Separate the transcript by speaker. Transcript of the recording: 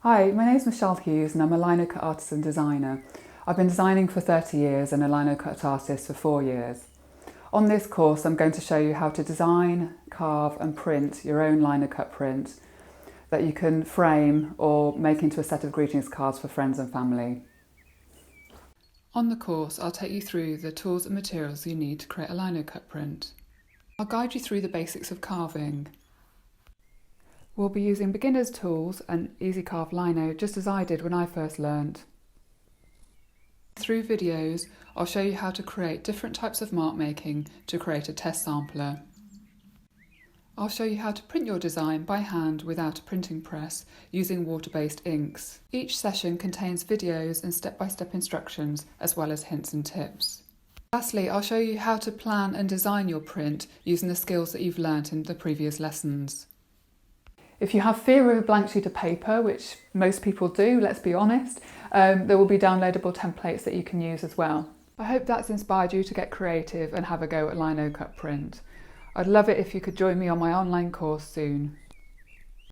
Speaker 1: Hi, my name is Michelle Hughes and I'm a linocut artist and designer. I've been designing for 30 years and a linocut artist for 4 years. On this course I'm going to show you how to design, carve and print your own linocut print that you can frame or make into a set of greetings cards for friends and family. On the course I'll take you through the tools and materials you need to create a linocut print. I'll guide you through the basics of carving. We'll be using beginner's tools and easy carve lino just as I did when I first learnt. Through videos, I'll show you how to create different types of mark making to create a test sampler. I'll show you how to print your design by hand without a printing press using water-based inks. Each session contains videos and step-by-step instructions as well as hints and tips. Lastly, I'll show you how to plan and design your print using the skills that you've learnt in the previous lessons. If you have fear of a blank sheet of paper, which most people do, let's be honest, there will be downloadable templates that you can use as well. I hope that's inspired you to get creative and have a go at linocut print. I'd love it if you could join me on my online course soon.